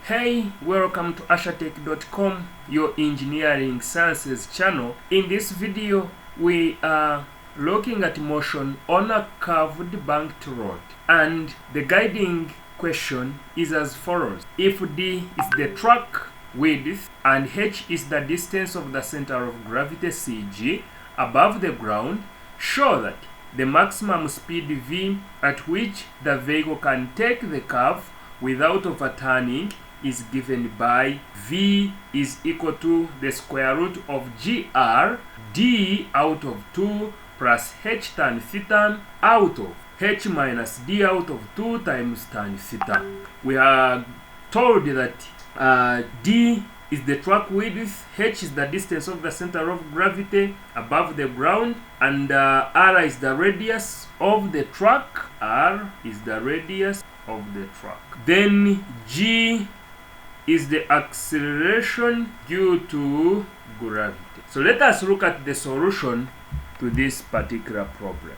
Hey, welcome to ashatech.com, your engineering sciences channel. In this video, we are looking at motion on a curved banked rod, and the guiding question is as follows. If D is the track width and H is the distance of the center of gravity CG above the ground, show that the maximum speed V at which the vehicle can take the curve without overturning is given by V is equal to the square root of GR D out of 2 plus H tan theta out of H minus D out of 2 times tan theta. We are told that D is the track width, H is the distance of the center of gravity above the ground, and R is the radius of the track. R is the radius of the track. Then G is the acceleration due to gravity. So let us look at the solution to this particular problem.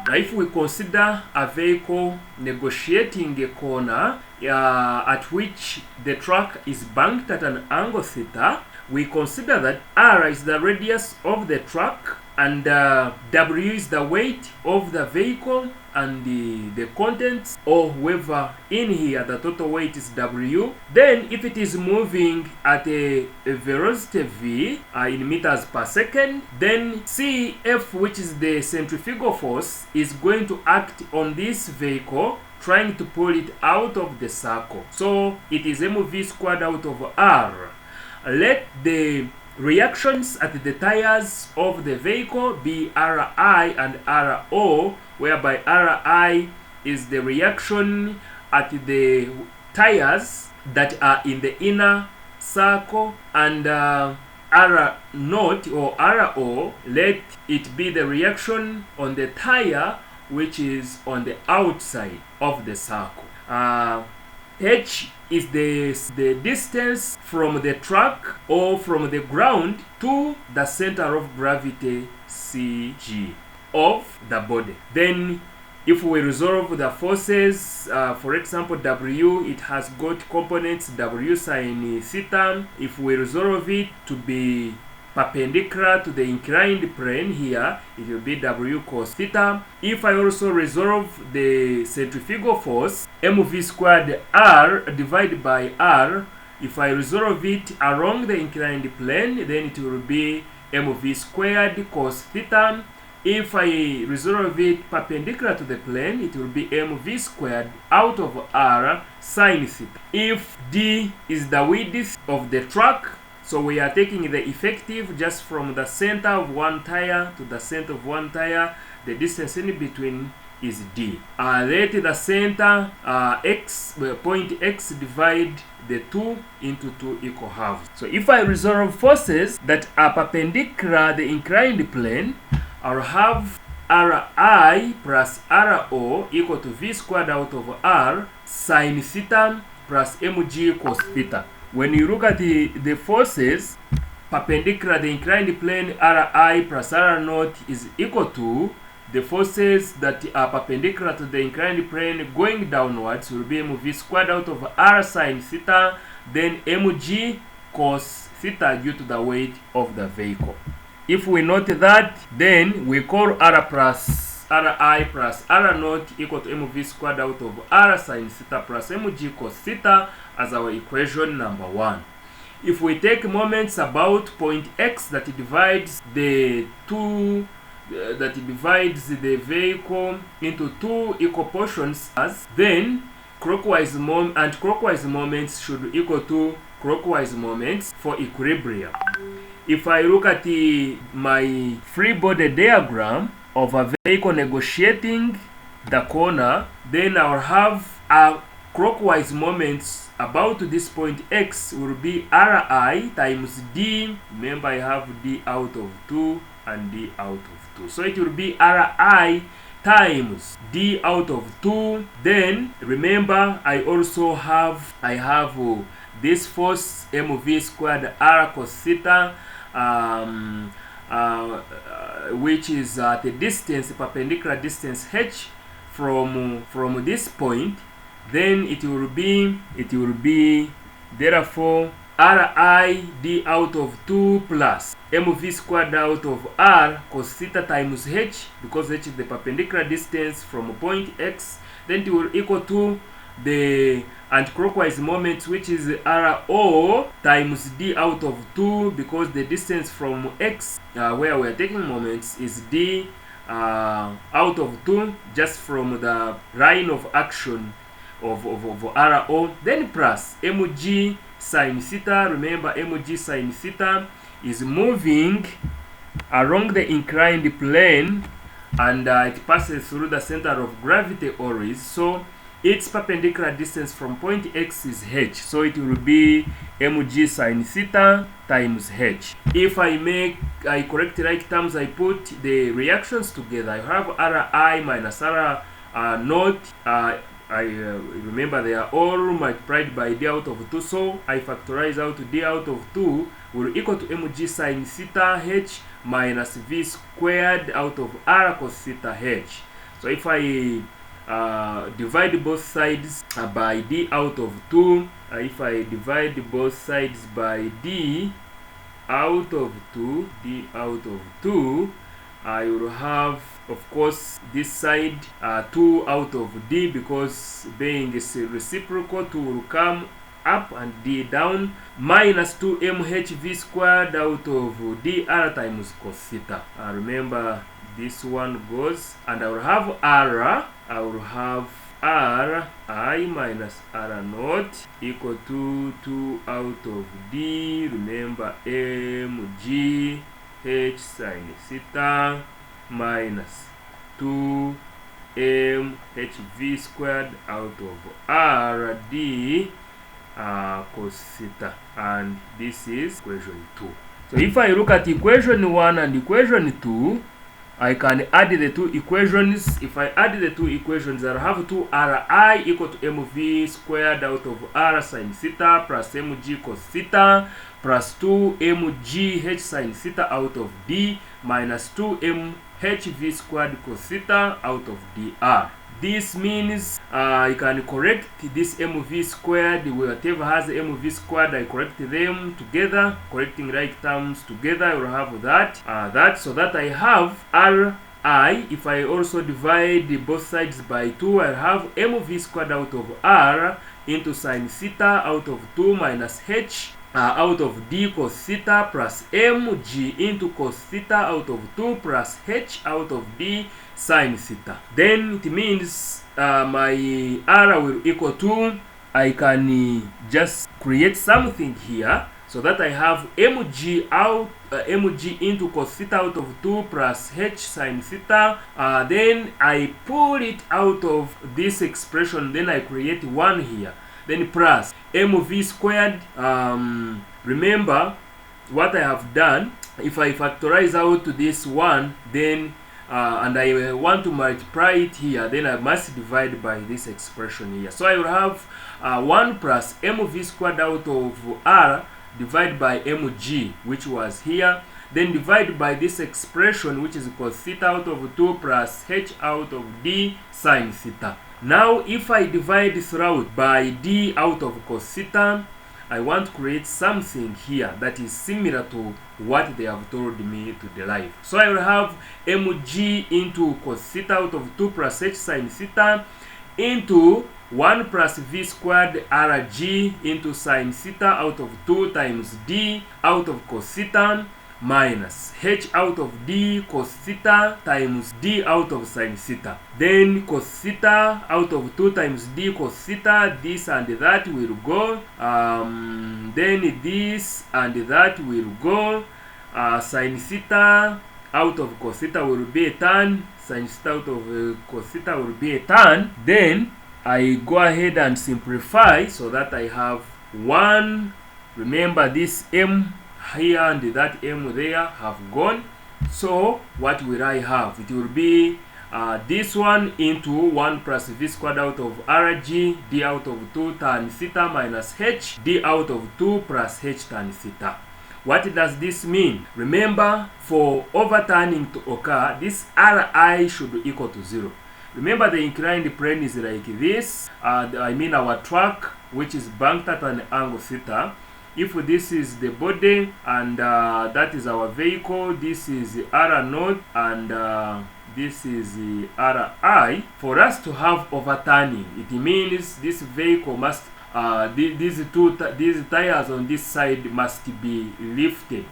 Now, if we consider a vehicle negotiating a corner at which the track is banked at an angle theta, we consider that R is the radius of the track and W is the weight of the vehicle, and the contents, or whoever in here, the total weight is W. Then if it is moving at a velocity V in meters per second, then CF, which is the centrifugal force, is going to act on this vehicle, trying to pull it out of the circle. So it is mv squared out of R. Let the reactions at the tires of the vehicle be Ri and Ro, whereby Ri is the reaction at the tires that are in the inner circle, and R naught or Ro, let it be the reaction on the tire which is on the outside of the circle. H is the distance from the track or from the ground to the center of gravity CG of the body. Then if we resolve the forces, for example W, it has got components W sine theta. If we resolve it to be perpendicular to the inclined plane here, it will be W cos theta. If I also resolve the centrifugal force, mv squared R divided by R, if I resolve it along the inclined plane, then it will be mv squared cos theta. If I resolve it perpendicular to the plane, it will be mv squared out of R sine theta. If D is the width of the track, so we are taking the effective just from the center of one tire to the center of one tire. The distance in between is D. Let the center point X divide the 2 into 2 equal halves. So if I resolve forces that are perpendicular the inclined plane, I'll have Ri plus Ro equal to V squared out of R sine theta plus mg cos theta. When you look at the forces perpendicular the inclined plane, Ri plus R naught is equal to the forces that are perpendicular to the inclined plane going downwards will be mv squared out of R sine theta, then mg cos theta due to the weight of the vehicle. If we note that, then we call Ri plus R naught equal to mv squared out of R sine theta plus mg cos theta as our equation number 1. If we take moments about point X that divides the vehicle into 2 equal portions, then clockwise moments should equal to clockwise moments for equilibrium. If I look at my free body diagram of a vehicle negotiating the corner, then I'll have a clockwise moments about this point X will be Ri times D. Remember, I have D out of 2 and D out of 2. So it will be Ri times D out of 2. Then remember, I have this force mv squared R cos theta, which is the distance, perpendicular distance H from this point then it will be therefore Ri d out of 2 plus mv squared out of r cos theta times h, because h is the perpendicular distance from point x. Then it will equal to the anticlockwise moment, which is Ro times d out of 2, because the distance from x where we are taking moments is d out of 2, just from the line of action of Ro. Then plus mg sin theta. Remember, mg sin theta is moving along the inclined plane, and it passes through the center of gravity always, so its perpendicular distance from point x is h, so it will be mg sin theta times h. If I correct like terms, I put the reactions together. I have Ri minus R naught. Remember, they are all multiplied by d out of 2, so I factorize out d out of 2 will equal to mg sin theta h minus v squared out of r cos theta h. So if I divide both sides by d out of 2, if I divide both sides by d out of 2, I will have, of course, this side 2 out of d, because being is reciprocal, 2 will come up and d down, minus 2mh v squared out of dr times cos theta. Remember, this one goes, and I will have r I minus r naught equal to 2 out of d. Remember, mg h sin theta minus 2m h v squared out of r d cos theta, and this is equation 2. So if I look at equation 1 and equation 2, I can add the two equations. If I add the two equations, I'll have 2Ri equal to mv squared out of r sin theta plus mg cos theta plus 2mg h sin theta out of d minus 2m h v squared cos theta out of dr. This means I can correct this mv squared, whatever has mv squared, I correct them together, correcting right terms together. I will have that, so that I have Ri. If I also divide both sides by 2, I have mv squared out of r into sin theta out of 2 minus h out of d cos theta plus mg into cos theta out of 2 plus h out of d sin theta. Then it means my r will equal to, I can just create something here, so that I have mg into cos theta out of 2 plus h sin theta. Then I pull it out of this expression, then I create 1 here, then plus mv squared. Remember what I have done. If I factorize out to this 1, then and I want to multiply it here, then I must divide by this expression here. So I will have 1 plus mv squared out of r divided by mg, which was here, then divide by this expression, which is cos theta out of 2 plus h out of d sin theta. Now if I divide throughout by d out of cos theta, I want to create something here that is similar to what they have told me to derive. So I will have mg into cos theta out of 2 plus h sin theta into 1 plus v squared rg into sin theta out of 2 times d out of cos theta minus h out of d cos theta times d out of sin theta. Then cos theta out of 2 times d cos theta, this and that will go. Then this and that will go. Sin theta out of cos theta will be a tan. Sin theta out of cos theta will be a tan. Then I go ahead and simplify so that I have 1. Remember, this m here and that m there have gone. So what will I have? It will be this one into 1 plus v squared out of rg d out of 2 tan theta minus h d out of 2 plus h tan theta. What does this mean? Remember, for overturning to occur, this Ri should equal to 0. Remember, the inclined plane is like this. I mean our track, which is banked at an angle theta. If this is the body and that is our vehicle, this is R0 and this is Ri. For us to have overturning, it means this vehicle must these tires on this side must be lifted,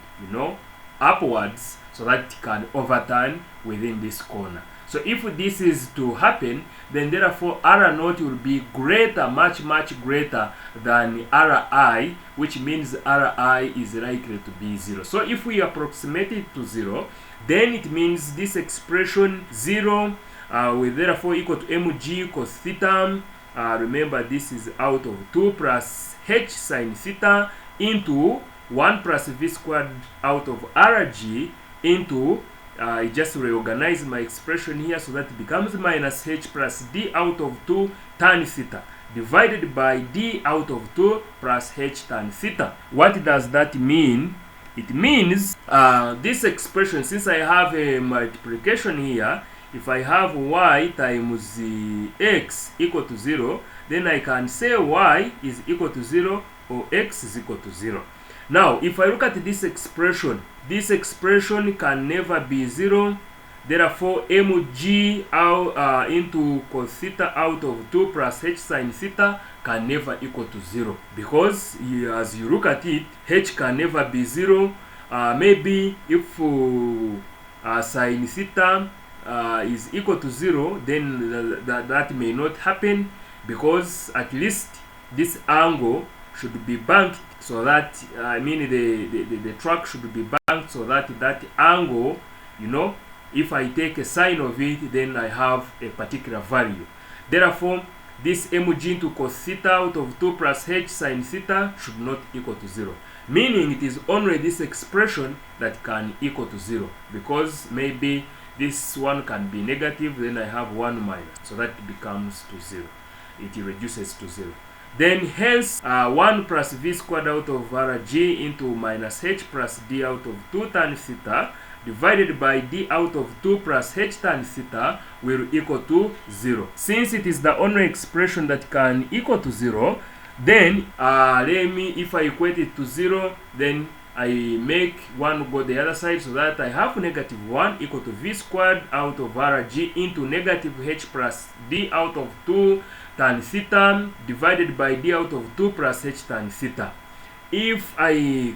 upwards, so that it can overturn within this corner. So if this is to happen, then therefore R0 will be greater, much greater than Ri, which means Ri is likely to be 0. So if we approximate it to 0, then it means this expression 0 will therefore equal to mg equals theta. Remember, this is out of 2 plus h sine theta into 1 plus v squared out of rg into I just reorganize my expression here so that it becomes minus h plus d out of 2 tan theta divided by d out of 2 plus h tan theta. What does that mean? It means this expression, since I have a multiplication here, if I have y times x equal to 0, then I can say y is equal to 0 or x is equal to 0. Now, if I look at this expression can never be 0. Therefore, mg into cos theta out of 2 plus h sine theta can never equal to 0. Because as you look at it, h can never be 0. Maybe if sine theta is equal to 0, then that may not happen, because at least this angle should be banked so that the track should be banked so that that angle, if I take a sine of it, then I have a particular value. Therefore, this mg into cos theta out of 2 plus h sine theta should not equal to 0. Meaning it is only this expression that can equal to 0, because maybe this one can be negative, then I have 1 minus, so that it becomes to 0. It reduces to 0. Then hence 1 plus v squared out of rg into minus h plus d out of 2 tan theta divided by d out of 2 plus h tan theta will equal to 0. Since it is the only expression that can equal to 0, then if I equate it to 0, then I make 1 go the other side, so that I have negative 1 equal to v squared out of rg into negative h plus d out of 2 tan theta divided by d out of 2 plus h tan theta. If I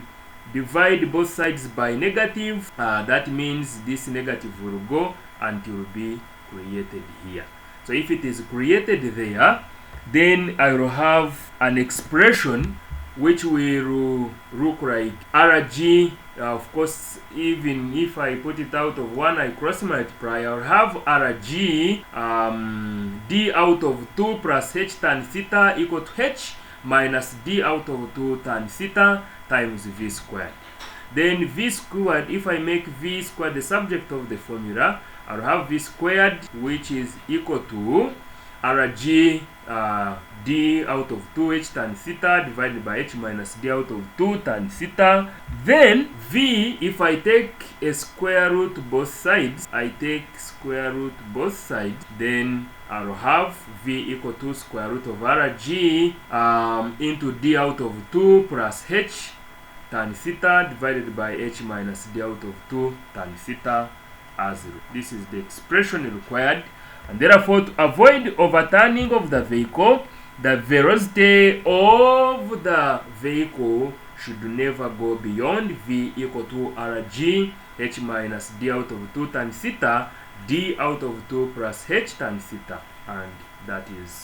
divide both sides by negative, that means this negative will go and it will be created here. So if it is created there, then I will have an expression which will look like rg. Of course, even if I put it out of 1, I cross multiply, I'll have rg d out of 2 plus h tan theta equal to h minus d out of 2 tan theta times v squared. Then v squared, if I make v squared the subject of the formula, I'll have v squared, which is equal to rg d out of 2h tan theta divided by h minus d out of 2 tan theta. Then v, if I take a square root both sides, then I'll have v equal to square root of rg into d out of 2 plus h tan theta divided by h minus d out of 2 tan theta as 0. This is the expression required, and therefore, to avoid overturning of the vehicle, the velocity of the vehicle should never go beyond v equal to rg h minus d out of 2 tan theta d out of 2 plus h tan theta, and that is